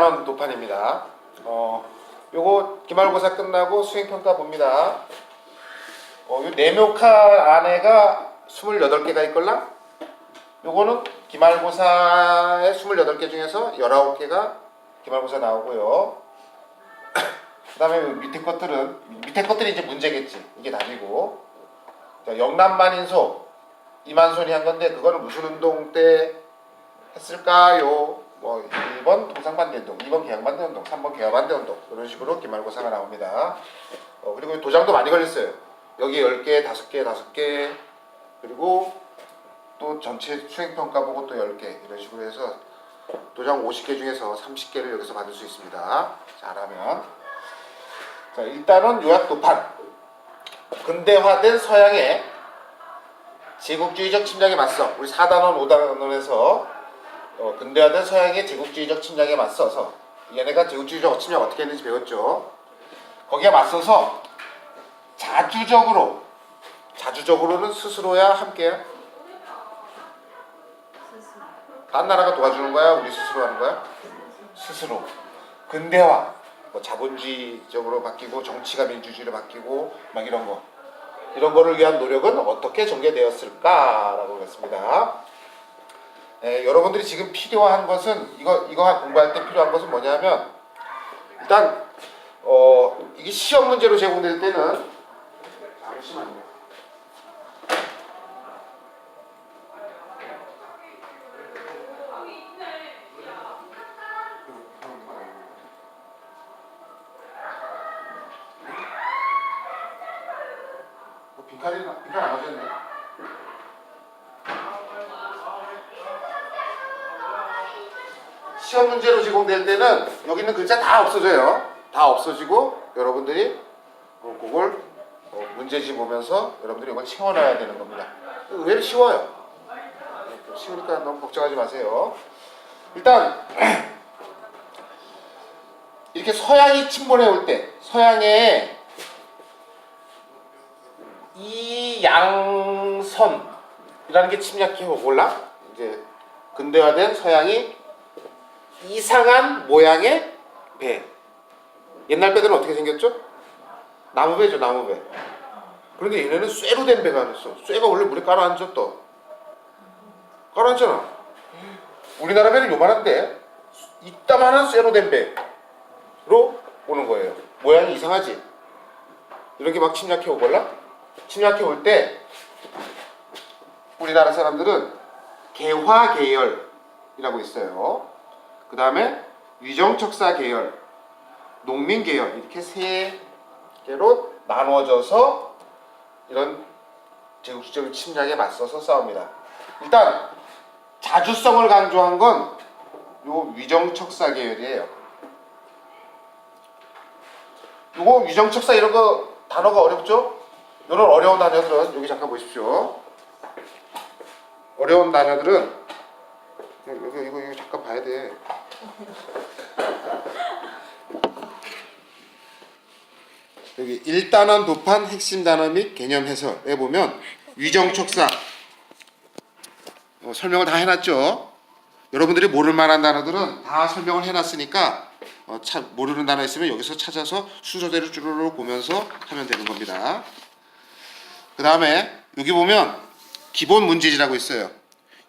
1단원 도판입니다. 요거 기말고사 끝나고 수행평가 봅니다. 요 네모칸 안에가 28개가 있걸랑? 요거는 기말고사의 28개 중에서 19개가 기말고사 나오고요. 그 다음에 밑에 것들이 이제 문제겠지. 이게 답이고. 자, 영남만인소, 이만손이 한 건데, 그거는 무슨 운동 때 했을까요? 뭐 1번 통상반대운동, 2번 계양반대운동, 3번 계화반대운동 이런 식으로 기말고사가 나옵니다. 그리고 도장도 많이 걸렸어요. 여기 10개, 5개, 5개 그리고 또 전체 수행평가 보고 또 10개 이런 식으로 해서 도장 50개 중에서 30개를 여기서 받을 수 있습니다. 잘하면. 자, 일단은 요약도판. 근대화된 서양의 제국주의적 침략에 맞서 우리 4단원, 5단원에서 근대화된 서양의 제국주의적 침략에 맞서서 얘네가 제국주의적 침략 어떻게 했는지 배웠죠. 거기에 맞서서 자주적으로는 스스로야 함께야? 딴 나라가 도와주는 거야? 우리 스스로 하는 거야? 스스로. 근대화, 뭐 자본주의적으로 바뀌고 정치가 민주주의로 바뀌고 막 이런 거를 위한 노력은 어떻게 전개되었을까라고 그랬습니다. 여러분들이 지금 필요한 것은 이거 공부할 때 필요한 것은 뭐냐면 일단 이게 시험 문제로 제공될 때는 잠시만요. 빈칸 안 맞았네. 시험 문제로 제공될 때는 여기 있는 글자 다 없어져요. 다 없어지고 여러분들이 그걸 문제지 보면서 여러분들이 이걸 채워놔야 되는 겁니다. 의외로 쉬워요. 쉬우니까 너무 걱정하지 마세요. 일단 이렇게 서양이 침몰해 올 때 서양의 이양선이라는 게 침략해 오골라 이제 근대화된 서양이 이상한 모양의 배. 옛날 배들은 어떻게 생겼죠? 나무배죠, 나무배. 그런데 얘네는 쇠로 된 배가 아니었어. 쇠가 원래 물에 깔아앉아 또. 깔아앉잖아. 우리나라 배는 요만한데 이따만한 쇠로 된 배로 오는 거예요. 모양이 이상하지? 이렇게 막 침략해 오골라? 침략해 올 때 우리나라 사람들은 개화계열이라고 있어요. 그 다음에 위정척사 계열, 농민 계열 이렇게 세 개로 나눠져서 이런 제국주의적 침략에 맞서서 싸웁니다. 일단 자주성을 강조한 건 요 위정척사 계열이에요. 요거 위정척사 이런 거 단어가 어렵죠? 이런 어려운 단어들은 여기 잠깐 보십시오. 어려운 단어들은 이거 잠깐 봐야 돼. 여기 1단원 도판 핵심 단어 및 개념 해설에 보면 위정척사 설명을 다 해놨죠. 여러분들이 모를 만한 단어들은 다 설명을 해놨으니까 모르는 단어 있으면 여기서 찾아서 순서대로 쭈루루 보면서 하면 되는 겁니다. 그 다음에 여기 보면 기본 문제지라고 있어요.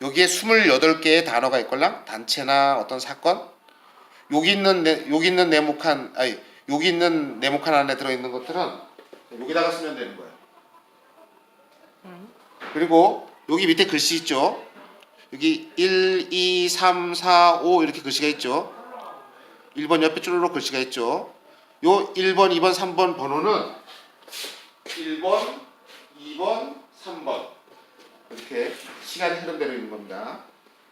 여기에 28개의 단어가 있걸랑 단체나 어떤 사건 여기 있는 네모칸 안에 들어있는 것들은 여기다가 쓰면 되는 거예요. 그리고 여기 밑에 글씨 있죠. 여기 1, 2, 3, 4, 5 이렇게 글씨가 있죠. 1번 옆에 쭈루룩 글씨가 있죠. 요 1번, 2번, 3번 번호는 1번, 2번, 3번 이렇게 시간이 흐름대로 있는 겁니다.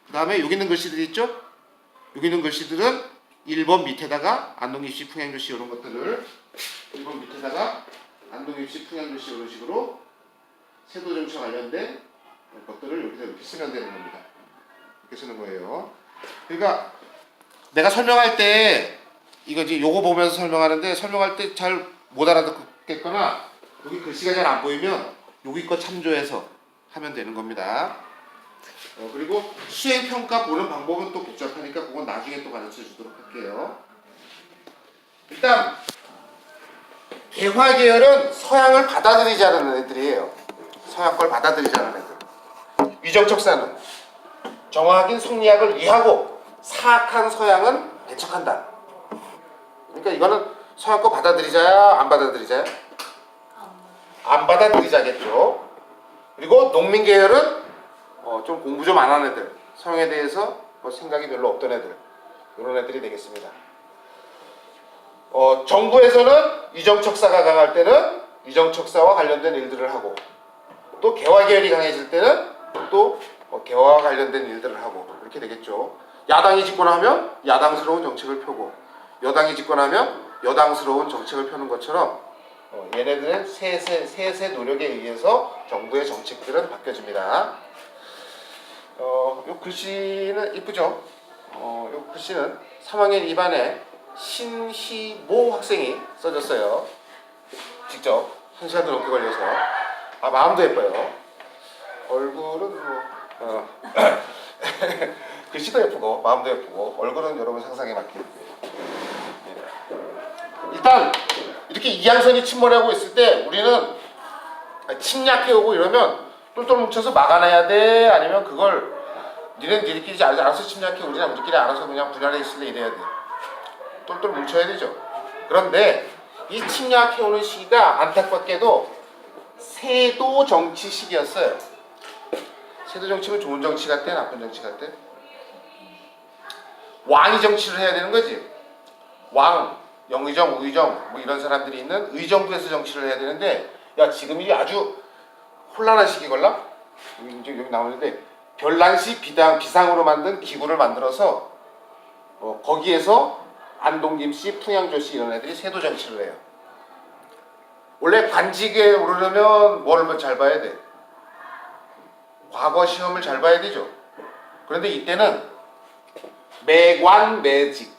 그 다음에 여기 있는 글씨들이 있죠? 여기 있는 글씨들은 1번 밑에다가 안동입시, 풍양교시 이런 것들을 1번 밑에다가 안동입시, 풍양교시 이런 식으로 세도정치와 관련된 것들을 여기서 이렇게 쓰면 되는 겁니다. 이렇게 쓰는 거예요. 그러니까 내가 설명할 때 이거지 요거 보면서 설명하는데 설명할 때 잘 못 알아듣겠거나 여기 글씨가 잘 안 보이면 여기 거 참조해서 하면 되는 겁니다. 그리고 수행평가 보는 방법은 또 복잡하니까 그건 나중에 또 가르쳐 주도록 할게요. 일단 개화계열은 서양을 받아들이지 않는 애들이에요. 서양 걸 받아들이지 않는 애들. 위정척사는 정확인 성리학을 이해하고 사악한 서양은 배척한다. 그러니까 이거는 서양 거 받아들이자야 안 받아들이자야? 안 받아들이자겠죠. 그리고 농민계열은 좀 공부 좀 안 하는 애들, 서양에 대해서 뭐 생각이 별로 없던 애들, 이런 애들이 되겠습니다. 정부에서는 위정척사가 강할 때는 위정척사와 관련된 일들을 하고, 또 개화계열이 강해질 때는 또 개화와 관련된 일들을 하고, 이렇게 되겠죠. 야당이 집권하면 야당스러운 정책을 펴고, 여당이 집권하면 여당스러운 정책을 펴는 것처럼 얘네들의 셋의 노력에 의해서 정부의 정책들은 바뀌어집니다. 요 글씨는 이쁘죠? 요 글씨는 3학년 2반에 신희모 학생이 써줬어요. 직접 1시간도 넘게 걸려서. 마음도 예뻐요. 얼굴은 뭐 글씨도 예쁘고 마음도 예쁘고 얼굴은 여러분 상상에 맞게. 일단 이렇게 이항선이 침몰하고 있을 때 우리는 침략해오고 이러면 똘똘 뭉쳐서 막아내야 돼? 아니면 그걸 니네끼리 알아서 침략해 우리나 우리끼리 알아서 그냥 분할해 있을래 이래야 돼? 똘똘 뭉쳐야 되죠. 그런데 이 침략해오는 시기가 안타깝게도 세도 정치 시기였어요. 세도 정치면 좋은 정치 같대? 나쁜 정치 같대? 왕이 정치를 해야 되는 거지. 왕, 영의정, 우의정 뭐 이런 사람들이 있는 의정부에서 정치를 해야 되는데, 야 지금이 아주 혼란한 시기걸라? 여기 나오는데 별난시 비상으로 만든 기구를 만들어서 거기에서 안동김씨, 풍양조씨 이런 애들이 세도 정치를 해요. 원래 관직에 오르려면 뭘 잘 봐야 돼? 과거 시험을 잘 봐야 되죠. 그런데 이때는 매관 매직.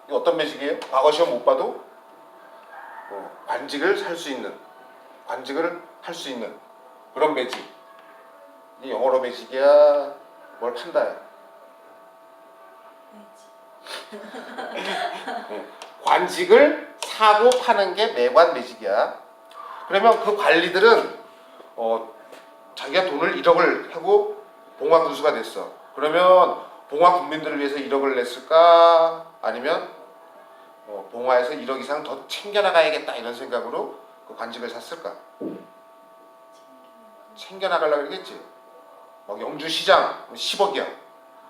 이게 어떤 매직이에요? 과거 시험 못 봐도 관직을 할 수 있는 그런 매직. 이게 영어로 매직이야? 뭘 판다야? 관직을 사고 파는 게 매관 매직이야. 그러면 그 관리들은 자기가 돈을 1억을 하고 봉화 군수가 됐어. 그러면 봉화 국민들을 위해서 1억을 냈을까? 아니면 봉화에서 1억 이상 더 챙겨나가야겠다 이런 생각으로 그 관직을 샀을까? 챙겨나가려고 그러겠지. 막 영주시장 10억이야.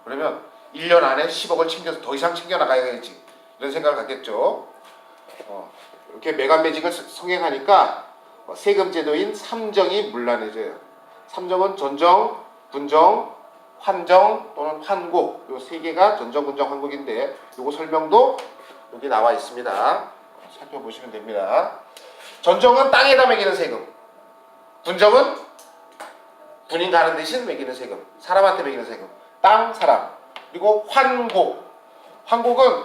그러면 1년 안에 10억을 챙겨서 더 이상 챙겨나가야겠지. 이런 생각을 갖겠죠. 이렇게 매관매직을 성행하니까 세금 제도인 삼정이 문란해져요. 삼정은 전정, 분정, 환정 또는 환곡, 이 세 개가 전정, 분정, 환곡인데 요거 설명도 여기 나와 있습니다. 살펴보시면 됩니다. 전정은 땅에다 매기는 세금, 분정은 군인 가는 대신 매기는 세금, 사람한테 매기는 세금, 땅, 사람. 그리고 환곡, 환곡은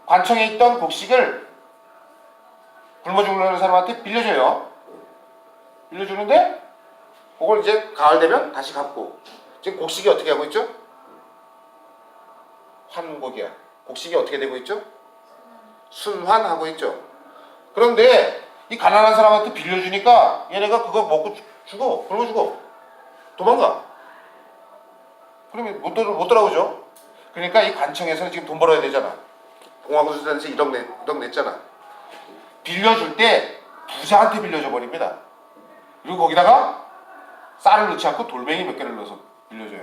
관청에 있던 곡식을 굶어 죽으려는 사람한테 빌려줘요. 빌려주는데 그걸 이제 가을 되면 다시 갚고. 지금 곡식이 어떻게 하고 있죠? 환곡이야. 곡식이 어떻게 되고 있죠? 순환하고 있죠. 그런데 이 가난한 사람한테 빌려주니까 얘네가 그거 먹고 죽어. 굶어 죽어. 도망가. 그러면 못 돌아오죠. 그러니까 이 관청에서는 지금 돈 벌어야 되잖아. 봉화군수단에서 1억 냈잖아. 빌려줄 때 부자한테 빌려줘 버립니다. 그리고 거기다가 쌀을 넣지 않고 돌멩이 몇 개를 넣어서 빌려줘요.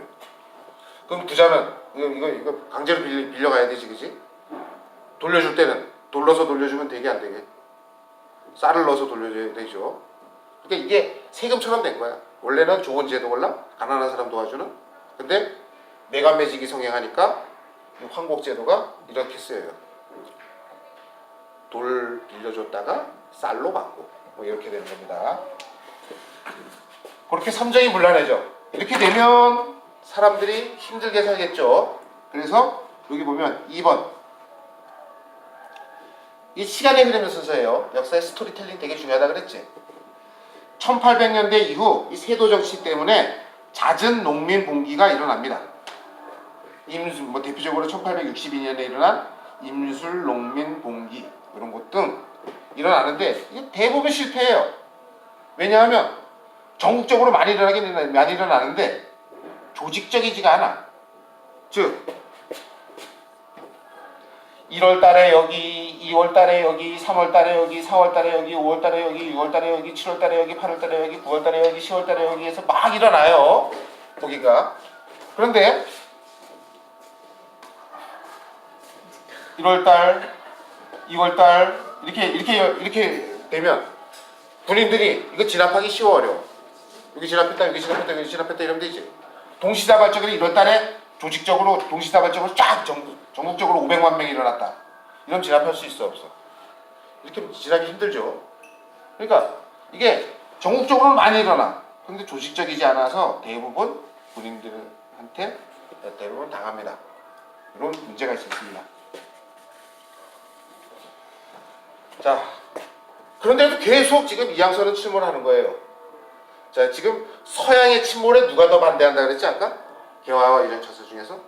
그럼 부자는 이거 강제로 빌려가야 되지, 그지? 돌려줄 때는 돌려서 돌려주면 되게 안 되게? 쌀을 넣어서 돌려줘야 되죠. 그러니까 이게 세금처럼 된 거야. 원래는 좋은 제도 몰라? 가난한 사람 도와주는. 근데 매관매직이 성행하니까 환곡 제도가 이렇게 쓰여요. 돌 빌려줬다가 쌀로 받고 뭐 이렇게 되는 겁니다. 그렇게 삼정이 문란해져. 이렇게 되면 사람들이 힘들게 살겠죠. 그래서 여기 보면 2번 이 시간의 흐르는 순서예요. 역사의 스토리텔링 되게 중요하다 그랬지. 1800년대 이후 이 세도 정치 때문에 잦은 농민 봉기가 일어납니다. 뭐 대표적으로 1862년에 일어난 임술 농민 봉기 이런 것 등 일어나는데 이게 대부분 실패해요. 왜냐하면 전국적으로 많이 일어나는데 조직적이지가 않아. 즉 1월달에 여기, 2월달에 여기, 3월달에 여기, 4월달에 여기, 5월달에 여기, 6월달에 여기, 7월달에 여기, 8월달에 여기, 9월달에 여기, 10월달에 여기 해서 막 일어나요. 거기가. 그런데 1월달, 2월달 이렇게 되면 군인들이 이거 진압하기 쉬워 어려워. 여기 진압했다, 여기 진압했다, 여기 진압했다 이러면 되지. 동시다발적으로 1월달에 조직적으로 동시다발적으로 쫙 전국적으로 500만 명이 일어났다. 이런 진압할 수 있어 없어? 이렇게 진압이 힘들죠. 그러니까 이게 전국적으로 많이 일어나. 근데 조직적이지 않아서 대부분 군인들한테 대부분 당합니다. 이런 문제가 있습니다. 자, 그런데도 계속 지금 이양선은 침몰하는 거예요. 자, 지금 서양의 침몰에 누가 더 반대한다 그랬지 아까? 개화와 유정척사 중에서?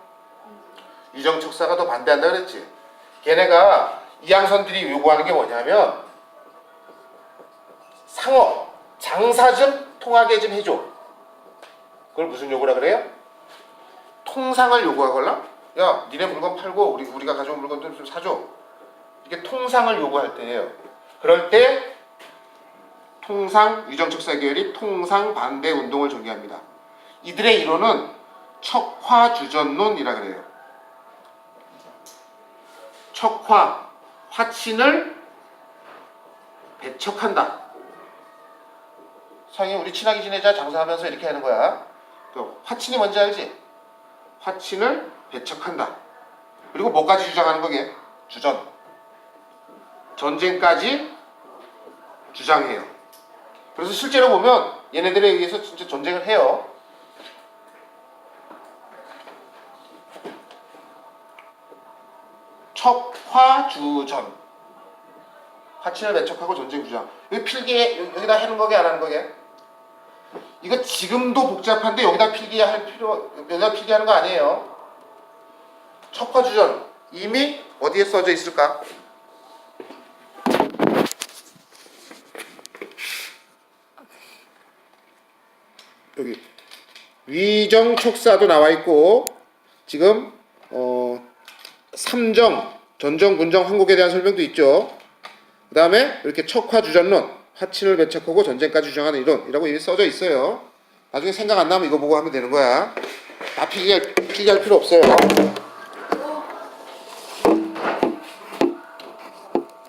유정척사가 더 반대한다 그랬지. 걔네가 이양선들이 요구하는 게 뭐냐면 상업, 장사 좀 통하게 좀 해줘. 그걸 무슨 요구라 그래요? 통상을 요구하걸라? 야, 니네 물건 팔고 우리가 가져온 물건 좀 사줘. 이게 통상을 요구할 때예요. 그럴 때 통상 유정척사 계열이 통상 반대 운동을 전개합니다. 이들의 이론은 척화주전론이라 그래요. 척화, 화친을 배척한다. 상이 우리 친하게 지내자 장사하면서 이렇게 하는 거야. 그 화친이 뭔지 알지? 화친을 배척한다. 그리고 뭐까지 주장하는 거게? 주전. 전쟁까지 주장해요. 그래서 실제로 보면 얘네들에 의해서 진짜 전쟁을 해요. 척화주전. 화친을 배척하고 전쟁 주장. 여기 필기에 여기다 해놓은 거게 안 하는 거게? 이거 지금도 복잡한데 여기다 필기하는 거 아니에요. 척화주전 이미 어디에 써져 있을까? 여기 위정척사도 나와 있고 지금 삼정, 전정, 군정, 항곡에 대한 설명도 있죠. 그 다음에 이렇게 척화주전론, 화친을 배척하고 전쟁까지 주장하는 이론이라고 이게 써져 있어요. 나중에 생각 안 나면 이거 보고 하면 되는 거야. 다 필기할 필요 없어요.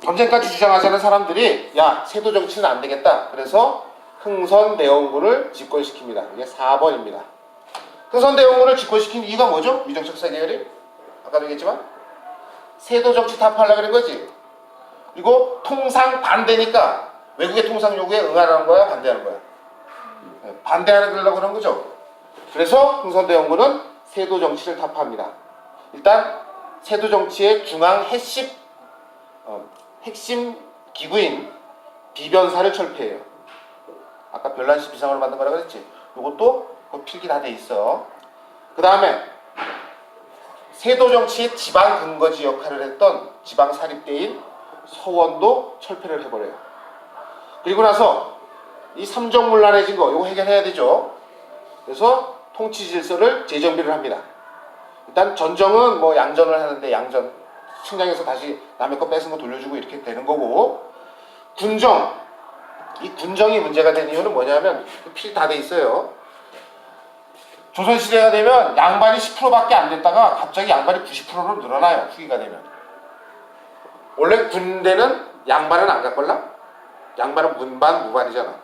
전쟁까지 주장하자는 사람들이 야, 세도 정치는 안 되겠다. 그래서 흥선대원군을 집권시킵니다. 이게 4번입니다. 흥선대원군을 집권시킨 이유가 뭐죠? 유정척사 계열이? 아까도 얘기했지만 세도 정치 타파하려고 그런 거지. 그리고 통상 반대니까 외국의 통상 요구에 응하는 거야, 반대하는 거야? 반대하려고 그런 거죠. 그래서 흥선대원군은 세도 정치를 타파합니다. 일단 세도 정치의 중앙 핵심 기구인 비변사를 철폐해요. 아까 별난시 비상으로 만든 거라고 그랬지. 요것도 필기 다 돼 있어. 그 다음에 세도 정치의 지방 근거지 역할을 했던 지방 사립대인 서원도 철폐를 해버려요. 그리고 나서 이 삼정문란해진 거 요거 해결해야 되죠. 그래서 통치 질서를 재정비를 합니다. 일단 전정은 뭐 양전을 하는데 양전 측량해서 다시 남의 거 뺏은 거 돌려주고 이렇게 되는 거고, 군정, 이 군정이 문제가 된 이유는 뭐냐면 필 다 돼 있어요. 조선시대가 되면 양반이 10%밖에 안 됐다가 갑자기 양반이 90%로 늘어나요. 후기가 되면. 원래 군대는 양반은 안 갖걸라? 양반은 문반, 무반이잖아.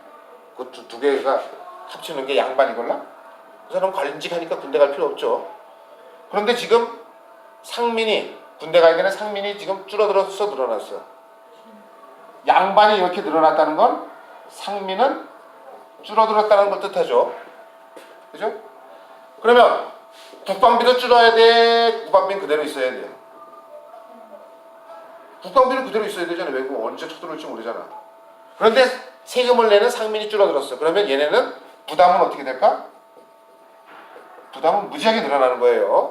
그 두 개가 합치는 게 양반이걸라? 그 사람 관직 하니까 군대 갈 필요 없죠. 그런데 지금 상민이, 군대 가야 되는 상민이 지금 줄어들어서 늘어났어. 양반이 이렇게 늘어났다는 건 상민은 줄어들었다는 걸 뜻하죠. 그죠? 그러면 국방비도 줄어야 돼? 국방비는 그대로 있어야 돼요? 국방비는 그대로 있어야 되잖아. 외국 언제 쳐들어올지 모르잖아. 그런데 세금을 내는 상민이 줄어들었어. 그러면 얘네는 부담은 어떻게 될까? 부담은 무지하게 늘어나는 거예요.